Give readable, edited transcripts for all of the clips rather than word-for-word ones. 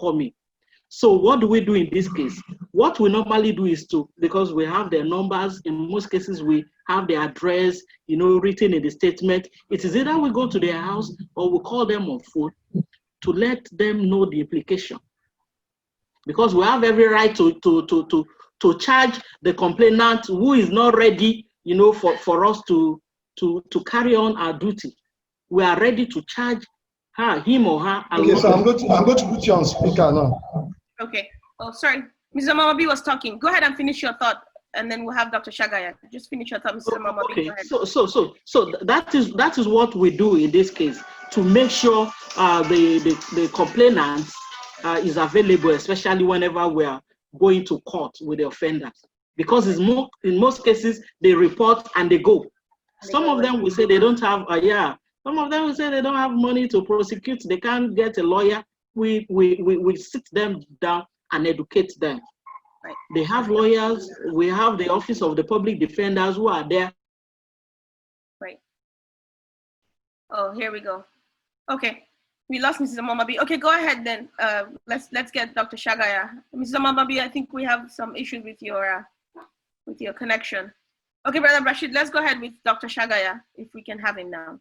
forthcoming. So what do we do in this case? What we normally do is because we have their numbers, in most cases we have their address, written in the statement. It is either we go to their house or we call them on phone to let them know the implication. Because we have every right to charge the complainant who is not ready, for us to carry on our duty. We are ready to charge him or her. Okay, so I'm going to put you on speaker now. Okay. Oh, sorry. Mrs. Omamabi was talking. Go ahead and finish your thought, and then we'll have Dr. Shagaya. Just finish your thought, Mrs. Omamabi. Okay. So that is what we do in this case to make sure the complainant is available, especially whenever we are going to court with the offenders, because in most cases they report and they go. Some of them will say they don't have Some of them will say they don't have money to prosecute. They can't get a lawyer. We sit them down and educate them. Right. They have lawyers. We have the Office of the Public Defenders who are there. Right. Oh, here we go. Okay. We lost Mrs. Omamabi. Okay, go ahead then. Let's get Dr. Shagaya. Mrs. Omamabi, I think we have some issues with your connection. Okay, Brother Rashid, let's go ahead with Dr. Shagaya if we can have him now.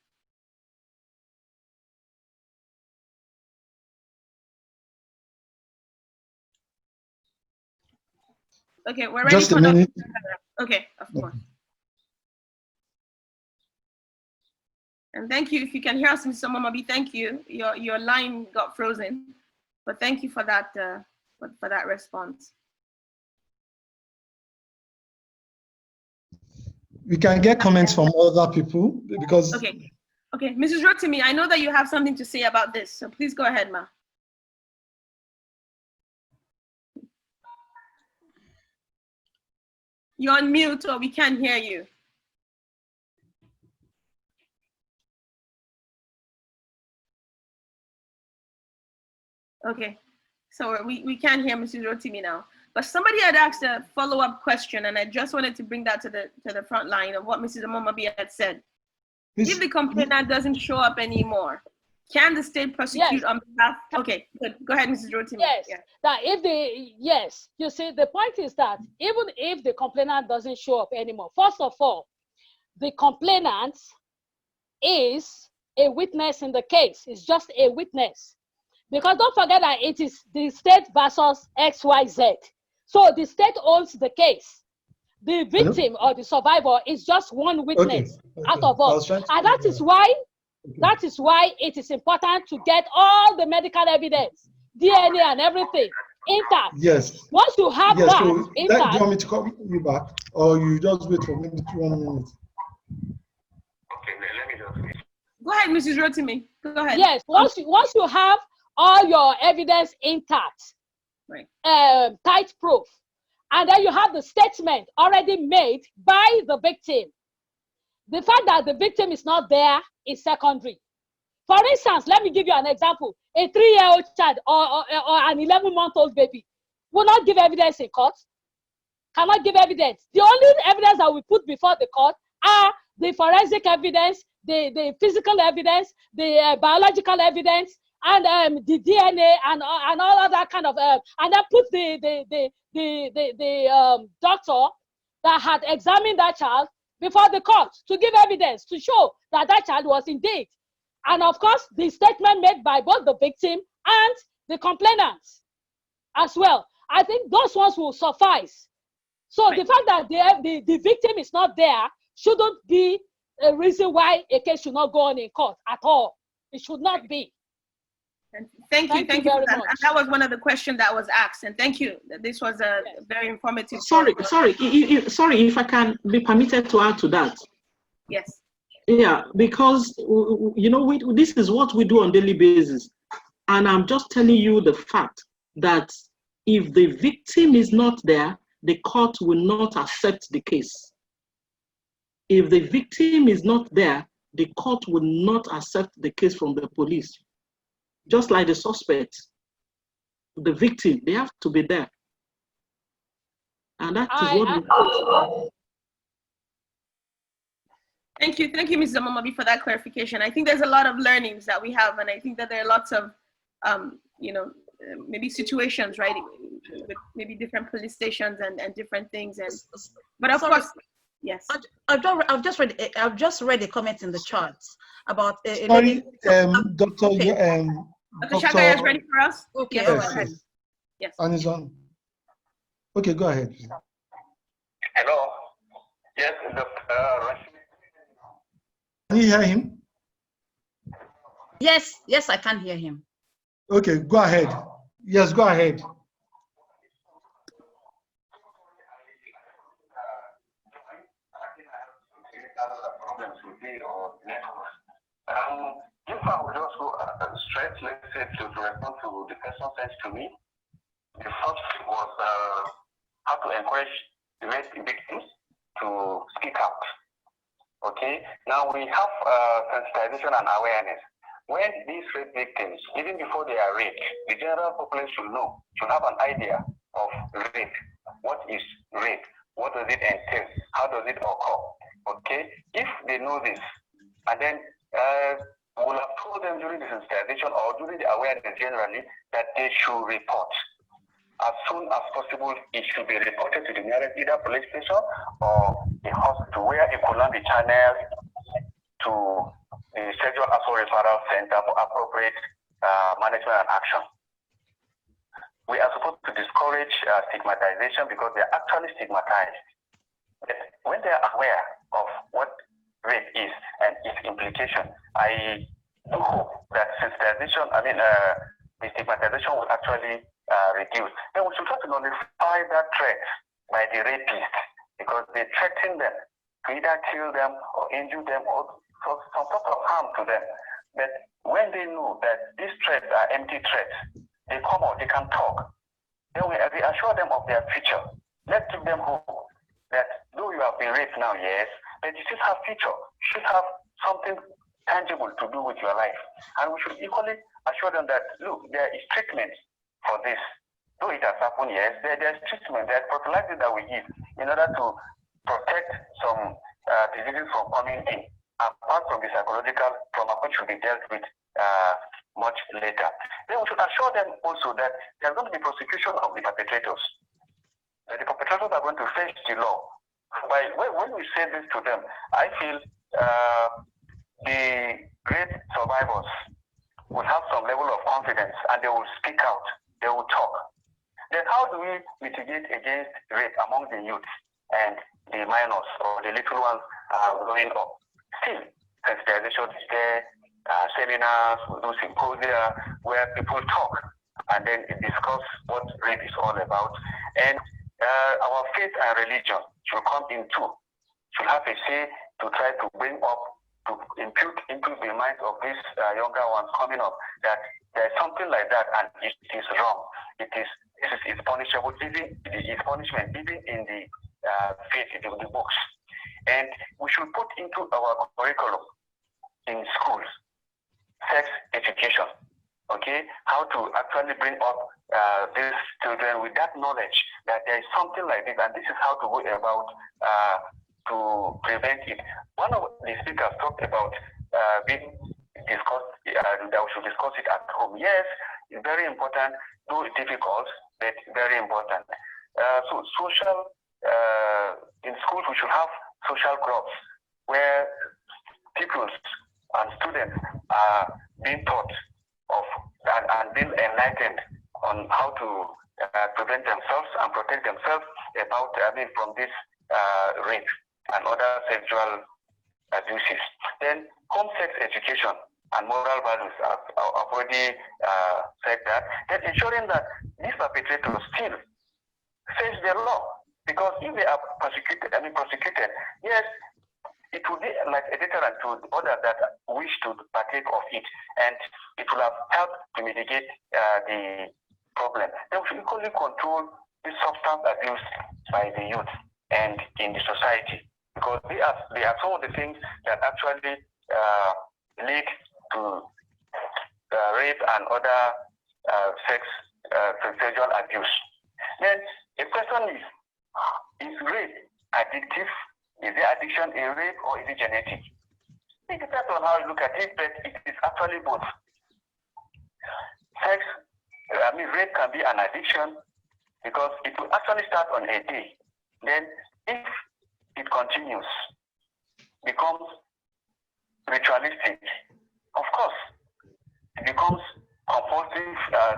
Okay, we're ready Just for a minute. Dr. Shagaya. Okay, of course. And thank you. If you can hear us, Mr. Omamabi, thank you. Your line got frozen, but thank you for that response. We can get comments from other people because. Okay, Mrs. Rotimi, I know that you have something to say about this, so please go ahead, ma. You're on mute, or we can't hear you. Okay, so we can't hear Mrs. Rotimi now. But somebody had asked a follow-up question, and I just wanted to bring that to the front line of what Mrs. Omamabi had said. If the complainant doesn't show up anymore, can the state prosecute on behalf? Okay, good. Go ahead, Mrs. Rotimi. Yes, that you see, the point is that even if the complainant doesn't show up anymore, first of all, the complainant is a witness in the case. It's just a witness. Because don't forget that it is the state versus XYZ. So the state owns the case. The victim or the survivor is just one witness out of all. And that is why it is important to get all the medical evidence, DNA and everything intact. Yes. Once you have that so intact. Do you want me to call you back, or you just wait for maybe 1 minute? Okay, let me just. Go ahead, Mrs. Rotimi. Go ahead. Yes. Once you have all your evidence intact, right, tight proof, and then you have the statement already made by the victim. The fact that the victim is not there is secondary. For instance, let me give you an example. A 3-year-old child or an 11-month-old baby will not give evidence in court, cannot give evidence. The only evidence that we put before the court are the forensic evidence, the physical evidence, the biological evidence, and the DNA and all of that kind of, and then put the doctor that had examined that child before the court to give evidence to show that that child was indeed. And of course, the statement made by both the victim and the complainant as well. I think those ones will suffice. So the fact that the victim is not there shouldn't be a reason why a case should not go on in court at all. It should not be. Thank you very much. And that was one of the questions that was asked. And thank you. This was a very informative. Sorry, if I can be permitted to add to that. Yes. Yeah, because this is what we do on a daily basis, and I'm just telling you the fact that if the victim is not there, the court will not accept the case. If the victim is not there, the court will not accept the case from the police. Just like the suspect, the victim, they have to be there. And that is what we do. Thank you, Mrs. Omamabi, for that clarification. I think there's a lot of learnings that we have, and I think that there are lots of, maybe situations, right? With maybe different police stations and different things. And but of course, yes. I've just read a comment in the charts about a Sorry, lady. Dr. Okay. Dr. Shagaya is ready for us? Okay, Yes, all go right. ahead. Yes. And it's on. Okay, go ahead. Hello. Yes, Dr. Rashid. Can you hear him? Yes, I can hear him. Okay, go ahead. Yes, go ahead. If I would just go straight, let's say, to respond to the question sent to me, the first was how to encourage the rape victims to speak out. Okay, now we have sensitization and awareness. When these rape victims, even before they are raped, the general population should have an idea of rape. What is rape? What does it entail? How does it occur? Okay, if they know this, and then we'll have told them during the sensitization or during the awareness generally that they should report. As soon as possible, it should be reported to the nearest either police station or a hospital where it could not be channeled to the Sexual Assault Referral Center for appropriate management and action. We are supposed to discourage stigmatization because they are actually stigmatized. But when they are aware of what rape is and its implication, I do hope that sensitization, the stigmatization will actually reduce. Then we should try to nullify that threat by the rapist because they threaten them to either kill them or injure them or cause some sort of harm to them. But when they know that these threats are empty threats, they come out, they can talk. Then we assure them of their future. Let's give them hope that though you have been raped now, yes, but you still have future. You should have something tangible to do with your life. And we should equally assure them that, look, there is treatment for this. Though it has happened, yes, there's treatment, there's prophylaxis that we give in order to protect some diseases from coming in, apart from the psychological trauma, which should be dealt with much later. Then we should assure them also that there's going to be prosecution of the perpetrators. The perpetrators are going to face the law. When we say this to them, I feel the great survivors will have some level of confidence and they will speak out, they will talk. Then how do we mitigate against rape among the youth and the minors or the little ones growing up? Still, sensitization is there, seminars, we do symposia where people talk and then discuss what rape is all about. And our faith and religion should come into, should have a say to try to bring up, to impute into the minds of these younger ones coming up that there's something like that and it is wrong. It's punishable, even it's punishment, even in the faith, in the books. And we should put into our curriculum in schools sex education, okay? How to actually bring up these children with that knowledge that there is something like this and this is how to go about to prevent it. One of the speakers talked about being discussed, that we should discuss it at home. Yes, it's very important, though it's difficult, but very important. So social, in schools we should have social clubs where pupils and students are being taught of and being enlightened on how to prevent themselves and protect themselves from this rape and other sexual abuses. Then home sex education and moral values, I've already said that. Then ensuring that these perpetrators still face the law, because if they are prosecuted, yes, it will be like a deterrent to others that wish to partake of it, and it will have helped to mitigate the problem. Then we should equally control the substance abuse by the youth and in the society, because they are some of the things that actually lead to rape and other sexual abuse. Then the question is rape addictive? Is there addiction in rape or is it genetic? It depends on how you look at it, but it is actually both. Actually, rape can be an addiction because it will actually start on a day. Then, if it continues, becomes ritualistic, of course, it becomes compulsive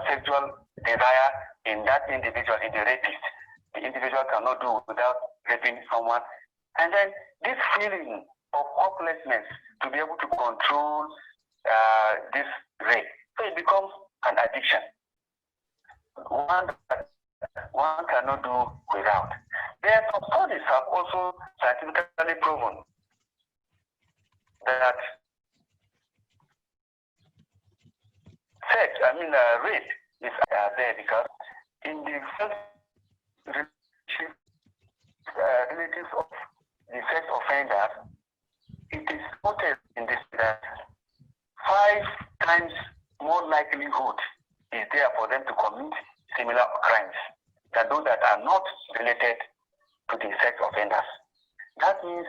sexual desire in that individual, in the rapist. The individual cannot do without raping someone. And then this feeling of hopelessness to be able to control this rape. So it becomes an addiction. One that one cannot do without. There are some studies have also scientifically proven that rape is there because in the first relatives of the sex offenders, it is noted in this that 5 times more likelihood is there for them to commit similar crimes than those that are not related to the sex offenders. That means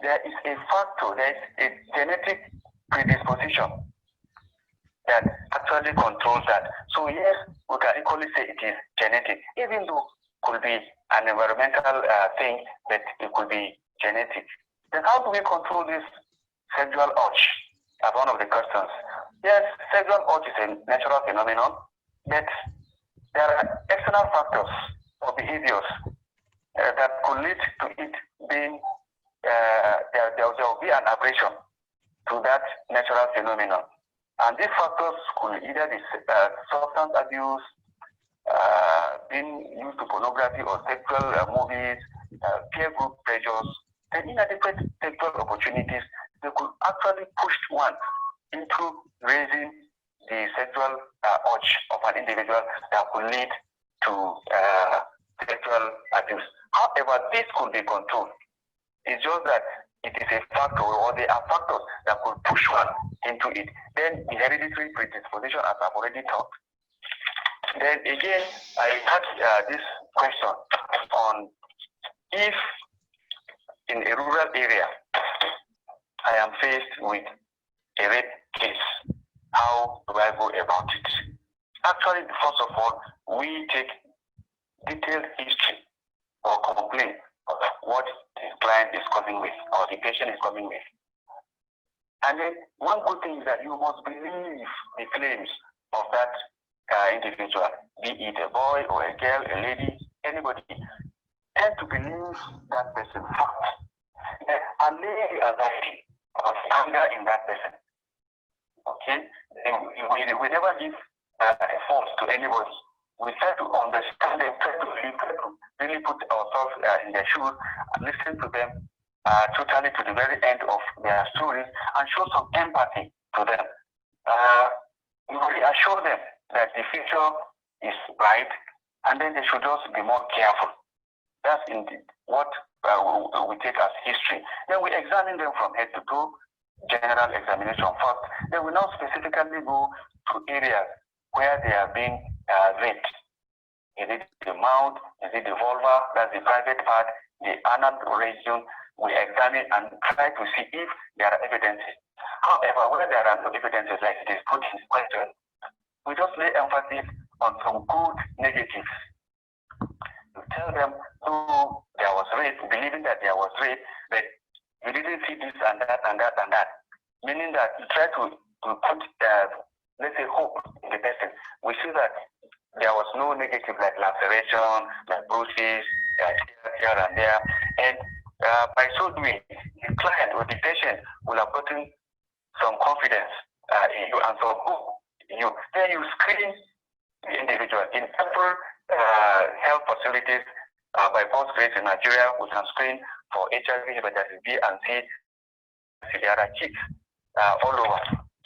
there is a factor, there is a genetic predisposition that actually controls that. So yes, we can equally say it is genetic, even though it could be an environmental thing, but it could be genetic. Then how do we control this sexual urge? As one of the questions. Yes, sexual urge is a natural phenomenon, but there are external factors or behaviors that could lead to it being, there will be an aberration to that natural phenomenon. And these factors could either be substance abuse, being used to pornography or sexual movies, peer group pressures, and inadequate sexual opportunities. They could actually push one into raising the sexual urge of an individual that could lead to sexual abuse. However, this could be controlled. It's just that it is a factor, or there are factors that could push one into it. Then the hereditary predisposition, as I've already talked. Then again, I had this question on if in a rural area I am faced with a rape case, how do I go about it? Actually, first of all, we take detailed history or complaint of what the client is coming with or the patient is coming with. And then one good thing is that you must believe the claims of that individual, be it a boy or a girl, a lady, anybody, tend to believe that person first. And lay the anxiety or anger in that person. Okay? We never give a fault to anybody. We try to understand them, try to really put ourselves in their shoes and listen to them totally to the very end of their stories and show some empathy to them. We reassure them that the future is bright and then they should just be more careful. That's indeed what we take as history. Then we examine them from head to toe, general examination first. Then we now specifically go to areas where they are being raped. Is it the mouth? Is it the vulva? That's the private part, the anal region. We examine and try to see if there are evidences. However, where there are no evidences like it is put in this question, we just lay emphasis on some good negatives. You tell them, oh, there was rape, believing that there was rape, but you didn't see this and that and that and that. Meaning that you try to put, let's say, hope in the person. We see that there was no negative like laceration, like bruises, here and there. And by so doing, the client or the patient will have gotten some confidence in you and some hope in you. Then you screen the individual. In several health facilities, by Pulse Grace in Nigeria, we can screen for HIV, hepatitis B and C. There are kits all over.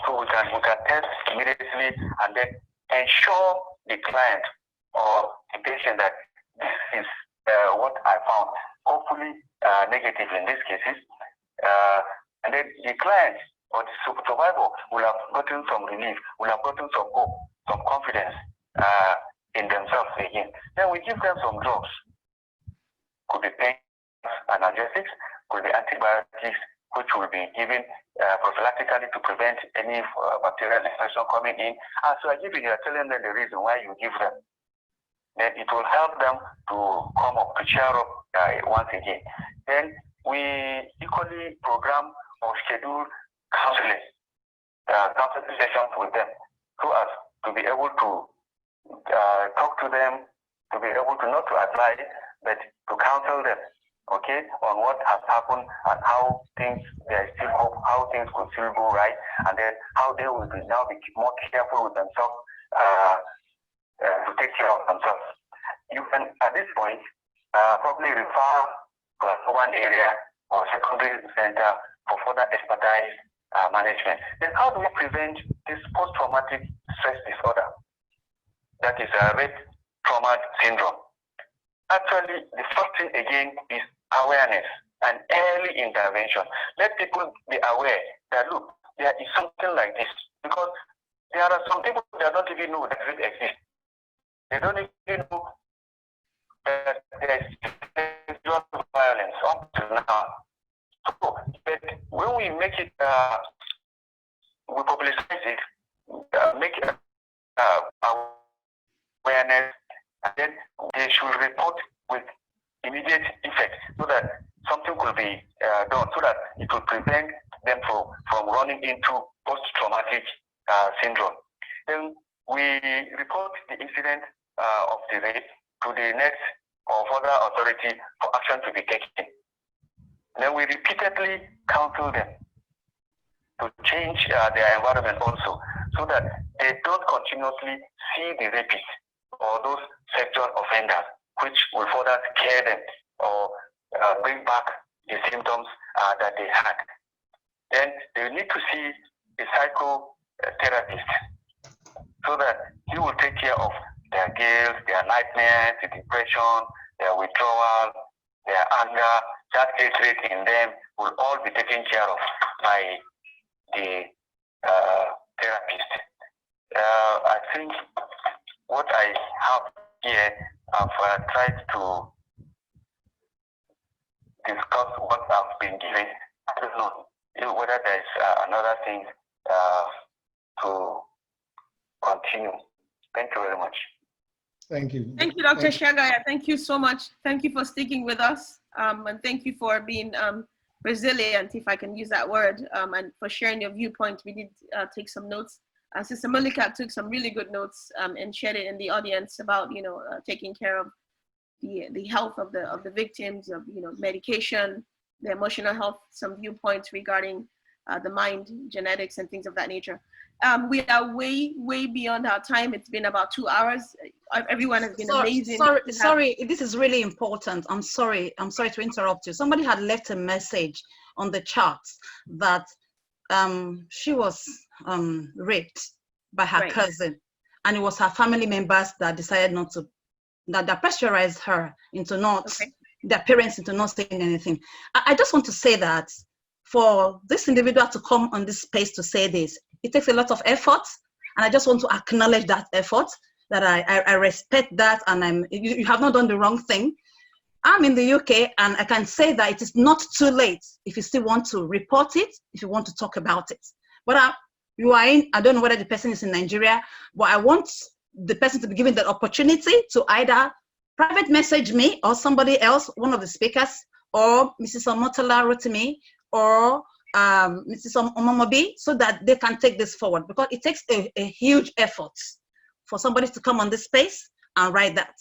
So we can test immediately and then ensure the client or the patient that this is what I found, hopefully negative in these cases. And then the client or the survivor will have gotten some relief, will have gotten some hope, some confidence in themselves again. Then we give them some drugs. Could be pain analgesics, could be antibiotics, which will be given prophylactically to prevent any bacterial infection coming in. As you are giving, you are telling them the reason why you give them. Then it will help them to come up, to cheer up once again. Then we equally program or schedule counseling sessions with them so as to be able to talk to them, to be able to not to advise, but to counsel them, okay, on what has happened and how things, there is still hope, how things could still go right, and then how they will now be more careful with themselves to take care of themselves. You can, at this point, probably refer to one area or secondary center for further expertise management. Then how do we prevent this post-traumatic stress disorder? That is rape trauma syndrome. Actually, the first thing again is awareness and early intervention. Let people be aware that, look, there is something like this, because there are some people that don't even know that it exists. They don't even know that there is sexual violence up to now. So, but when we make it, we publicize it, make it awareness, and then they should report with immediate effect so that something could be done, so that it will prevent them from running into post-traumatic syndrome. Then we report the incident of the rape to the next or further authority for action to be taken. Then we repeatedly counsel them to change their environment also, so that they don't continuously see the rapist or those sexual offenders, which will further scare them or bring back the symptoms that they had. Then they need to see a psychotherapist so that he will take care of their guilt, their nightmares, the depression, their withdrawal, their anger. That hatred in them will all be taken care of by the therapist. I think what I have here, I've tried to discuss what I've been given. I don't know whether there's another thing to continue. Thank you very much. Thank you. Thank you, Dr. Shagaya. Thank you so much. Thank you for sticking with us. And thank you for being resilient, if I can use that word, and for sharing your viewpoint. We did take some notes. Sister Malika took some really good notes and shared it in the audience about, taking care of the health of the victims, of, medication, the emotional health, some viewpoints regarding the mind, genetics, and things of that nature. We are way beyond our time. It's been about 2 hours. Everyone has been amazing. Sorry, this is really important. I'm sorry to interrupt you. Somebody had left a message on the chat that she was raped by her cousin, and it was her family members that decided not to, that pressurized her into not, their parents into not saying anything. I just want to say that for this individual to come on this space to say this, it takes a lot of effort, and I just want to acknowledge that effort, that I respect that, and you have not done the wrong thing. I'm in the UK, and I can say that it is not too late if you still want to report it, if you want to talk about it. But I don't know whether the person is in Nigeria, but I want the person to be given the opportunity to either private message me or somebody else, one of the speakers, or Mrs. Omotola Rotimi, or Mrs. Omomobi, so that they can take this forward, because it takes a huge effort for somebody to come on this space and write that.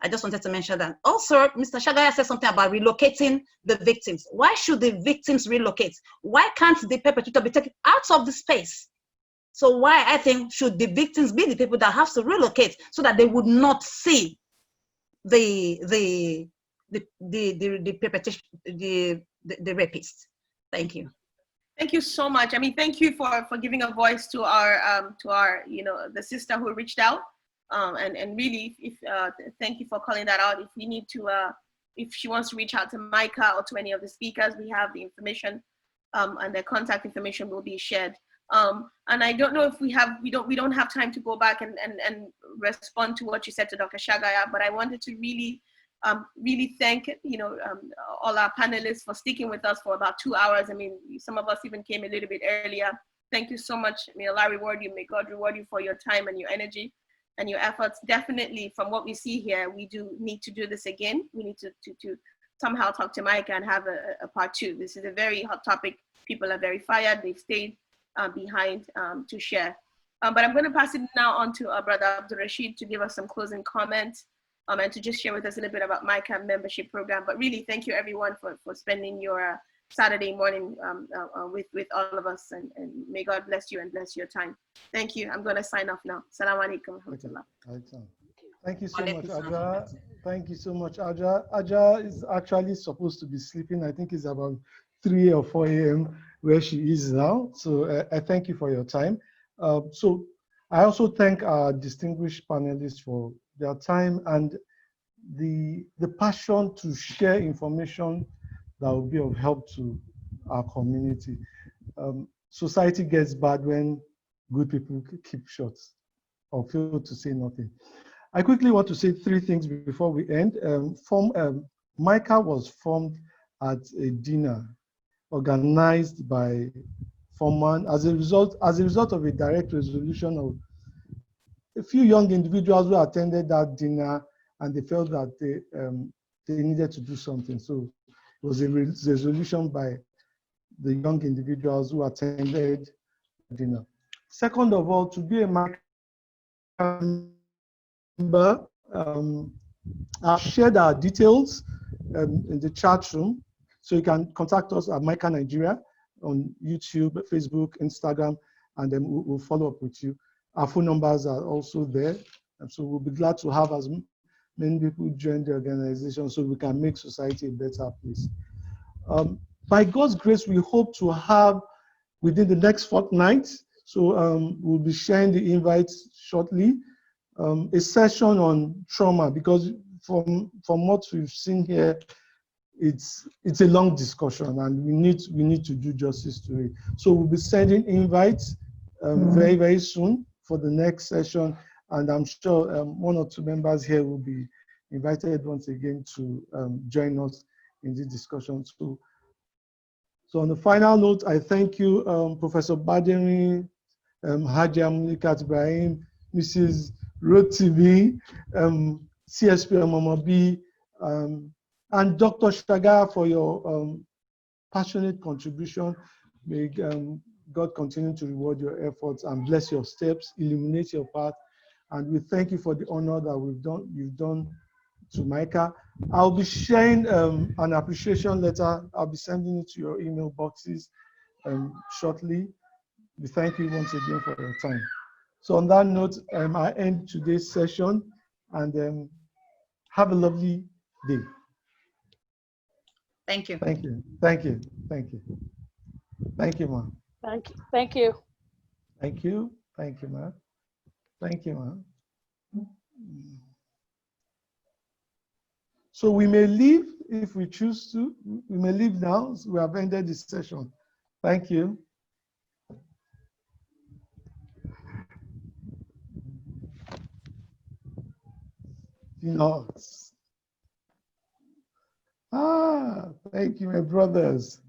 I just wanted to mention that. Also, Mr. Shagaya said something about relocating the victims. Why should the victims relocate? Why can't the perpetrator be taken out of the space? So why, I think, should the victims be the people that have to relocate, so that they would not see the perpetration, the rapist? Thank you. Thank you so much. I mean, thank you for giving a voice to our the sister who reached out, and really, thank you for calling that out. If we need to, if she wants to reach out to Micah or to any of the speakers, we have the information, and their contact information will be shared. And I don't know if we don't have time to go back and respond to what you said to Dr. Shagaya, but I wanted to really Really thank all our panelists for sticking with us for about 2 hours. I mean, some of us even came a little bit earlier. Thank you so much. May Allah reward you. May God reward you for your time and your energy and your efforts. Definitely, from what we see here, we do need to do this again. We need to somehow talk to Micah and have a part 2. This is a very hot topic. People are very fired. They've stayed behind to share. But I'm going to pass it now on to our brother Abdul Rashid to give us some closing comments and to just share with us a little bit about Micah membership program. But really, thank you everyone for spending your Saturday morning with all of us, and may God bless you and bless your time. Thank you. I'm going to sign off now. Assalamu alaikum wa rahmatullah. Thank you so much, Aja. Thank you so much, Aja. Aja is actually supposed to be sleeping. I think it's about 3 or 4 a.m. where she is now. So I thank you for your time. So I also thank our distinguished panelists for their time and the passion to share information that will be of help to our community. Society gets bad when good people keep short or fail to say nothing. I quickly want to say 3 things before we end. Micah was formed at a dinner organized by Foreman as a result of a direct resolution of a few young individuals who attended that dinner, and they felt that they needed to do something. So it was a resolution by the young individuals who attended the dinner. Second of all, to be a Micah member, I've shared our details in the chat room, so you can contact us at Micah Nigeria on YouTube, Facebook, Instagram, and then we'll follow up with you. Our phone numbers are also there, and so we'll be glad to have as many people join the organization so we can make society a better place. By God's grace, we hope to have within the next fortnight, so we'll be sharing the invites shortly, a session on trauma, because from what we've seen here, it's a long discussion and we need to do justice to it. So we'll be sending invites very, very soon for the next session, and I'm sure 1 or 2 members here will be invited once again to join us in this discussion. So on the final note, I thank you, Professor Bademi, Hajia Munikat Ibrahim, Mrs. Rotimi, CSP Omomobi, and Dr. Shaga for your passionate contribution. May God continue to reward your efforts and bless your steps, illuminate your path. And we thank you for the honor that you've done to Micah. I'll be sharing an appreciation letter. I'll be sending it to your email boxes shortly. We thank you once again for your time. So on that note, I end today's session, and have a lovely day. Thank you. Thank you. Thank you. Thank you. Thank you, ma'am. Thank you. Thank you. Thank you. Thank you, ma'am. Thank you, ma'am. So we may leave if we choose to. We may leave now. So we have ended this session. Thank you. Thank you, my brothers.